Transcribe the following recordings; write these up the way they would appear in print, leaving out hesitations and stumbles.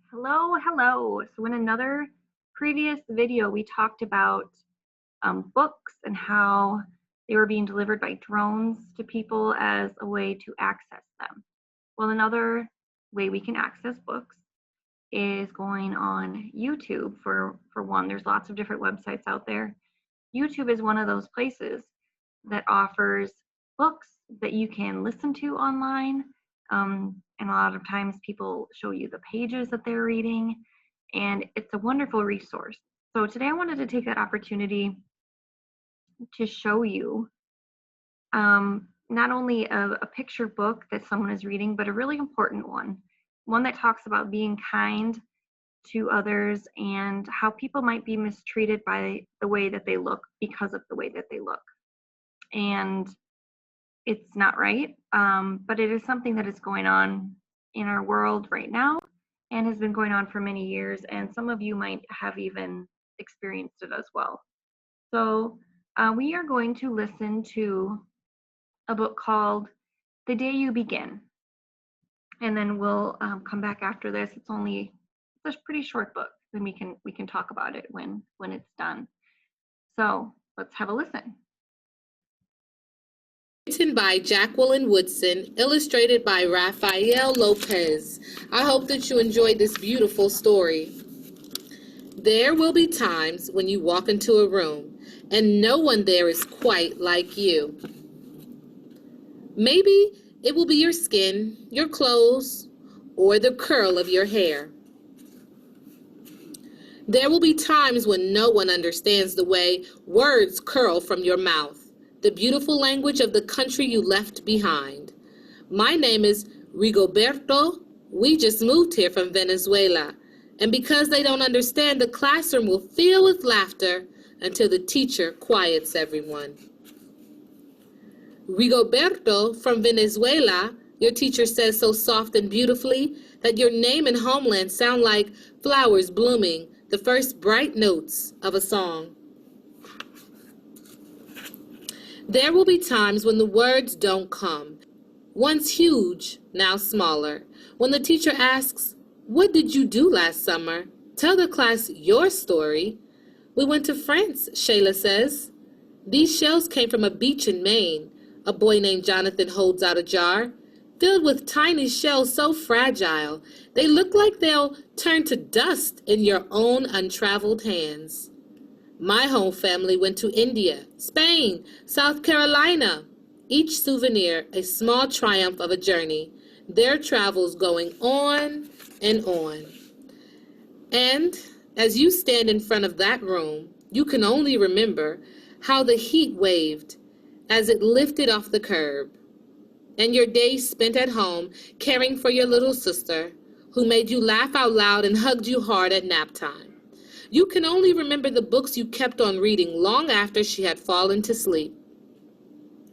Hello. So in another previous video, we talked about books and how they were being delivered by drones to people as a way to access them. Well, another way we can access books is going on YouTube for one. There's lots of different websites out there. YouTube is one of those places that offers books that you can listen to online. And a lot of times people show you the pages that they're reading, and it's a wonderful resource. So today I wanted to take that opportunity to show you not only a picture book that someone is reading, but a really important one that talks about being kind to others and how people might be mistreated by the way that they look because of the way that they look. And it's not right, but it is something that is going on in our world right now and has been going on for many years, and some of you might have even experienced it as well. So we are going to listen to a book called The Day You Begin, and then we'll come back after this. It's a pretty short book, then we can talk about it when it's done. So let's have a listen. Written by Jacqueline Woodson, illustrated by Rafael Lopez. I hope that you enjoyed this beautiful story. There will be times when you walk into a room and no one there is quite like you. Maybe it will be your skin, your clothes, or the curl of your hair. There will be times when no one understands the way words curl from your mouth, the beautiful language of the country you left behind. My name is Rigoberto. We just moved here from Venezuela. And because they don't understand, the classroom will fill with laughter until the teacher quiets everyone. Rigoberto from Venezuela, your teacher says so soft and beautifully that your name and homeland sound like flowers blooming, the first bright notes of a song. There will be times when the words don't come. Once huge, now smaller. When the teacher asks, "What did you do last summer?" Tell the class your story. "We went to France," Shayla says. "These shells came from a beach in Maine." A boy named Jonathan holds out a jar, filled with tiny shells so fragile, they look like they'll turn to dust in your own untraveled hands. My whole family went to India, Spain, South Carolina. Each souvenir a small triumph of a journey, their travels going on and on. And as you stand in front of that room, you can only remember how the heat waved as it lifted off the curb, and your days spent at home caring for your little sister, who made you laugh out loud and hugged you hard at nap time. You can only remember the books you kept on reading long after she had fallen to sleep.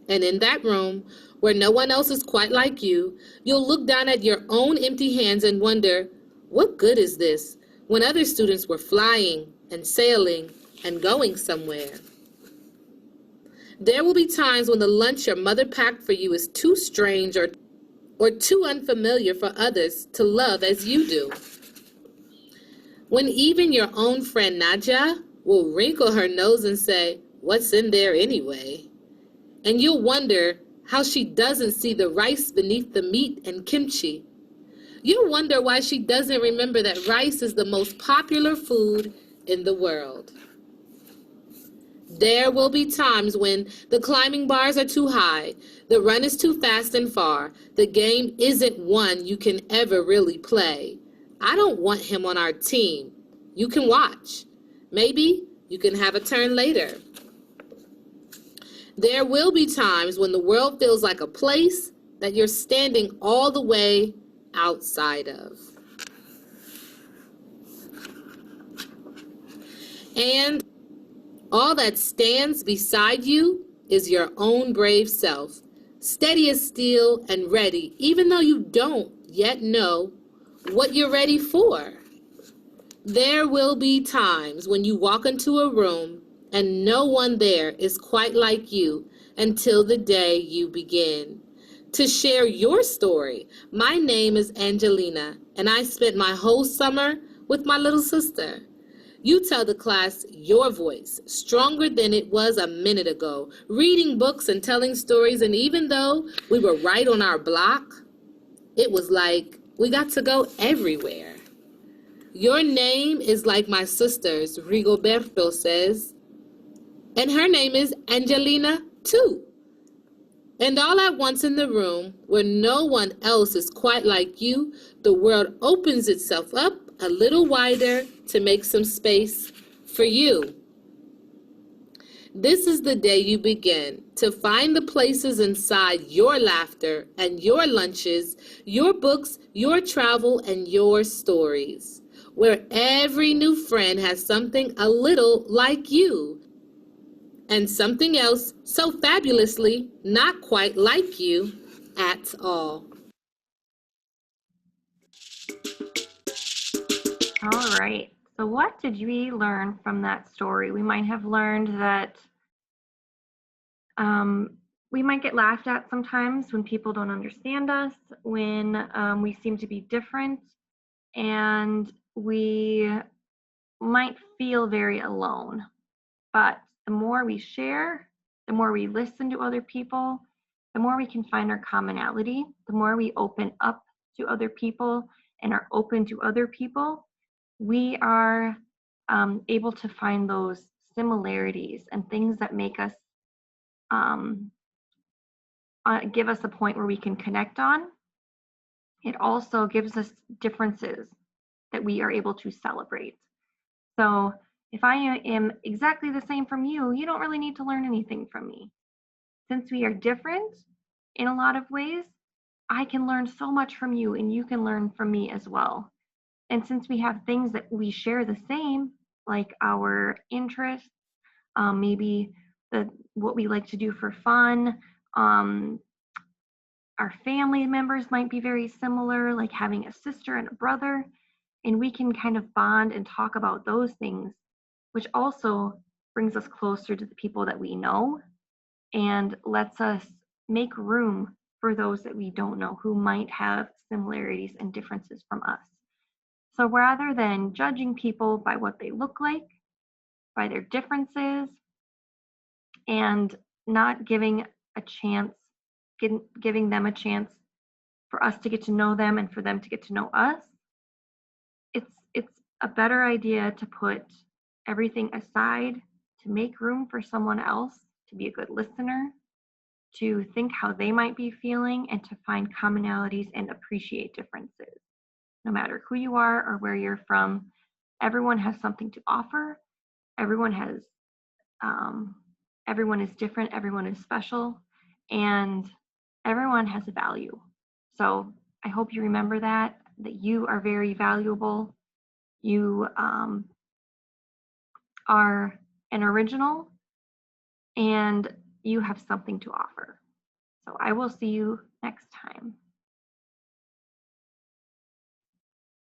And in that room, where no one else is quite like you, you'll look down at your own empty hands and wonder, what good is this, when other students were flying and sailing and going somewhere? There will be times when the lunch your mother packed for you is too strange or too unfamiliar for others to love as you do. When even your own friend Nadja will wrinkle her nose and say, "What's in there anyway?" And you'll wonder how she doesn't see the rice beneath the meat and kimchi. You'll wonder why she doesn't remember that rice is the most popular food in the world. There will be times when the climbing bars are too high, the run is too fast and far, the game isn't one you can ever really play. I don't want him on our team. You can watch. Maybe you can have a turn later. There will be times when the world feels like a place that you're standing all the way outside of. And all that stands beside you is your own brave self, steady as steel and ready, even though you don't yet know what you're ready for. There will be times when you walk into a room and no one there is quite like you until the day you begin. to share your story. My name is Angelina, and I spent my whole summer with my little sister. You tell the class your voice, stronger than it was a minute ago, reading books and telling stories, and even though we were right on our block, it was like we got to go everywhere. Your name is like my sister's, Rigoberto says, and her name is Angelina too. And all at once in the room, where no one else is quite like you, the world opens itself up a little wider to make some space for you. This is the day you begin to find the places inside your laughter and your lunches, your books, your travel, and your stories, where every new friend has something a little like you, and something else so fabulously not quite like you at all. All right. So what did we learn from that story? We might have learned that we might get laughed at sometimes when people don't understand us, when we seem to be different, and we might feel very alone. But the more we share, the more we listen to other people, the more we can find our commonality, the more we open up to other people and are open to other people, we are able to find those similarities and things that make us give us a point where we can connect on. It also gives us differences that we are able to celebrate. So if I am exactly the same from you, you don't really need to learn anything from me. Since we are different in a lot of ways, I can learn so much from you and you can learn from me as well. And since we have things that we share the same, like our interests, maybe what we like to do for fun, our family members might be very similar, like having a sister and a brother, and we can kind of bond and talk about those things, which also brings us closer to the people that we know and lets us make room for those that we don't know who might have similarities and differences from us. So rather than judging people by what they look like, by their differences, and not giving a chance, giving them a chance for us to get to know them and for them to get to know us, it's a better idea to put everything aside, to make room for someone else, to be a good listener, to think how they might be feeling, and to find commonalities and appreciate differences. No matter who you are or where you're from, everyone has something to offer. Everyone has, everyone is different. Everyone is special, and everyone has a value. So I hope you remember that you are very valuable. You are an original, and you have something to offer. So I will see you next time.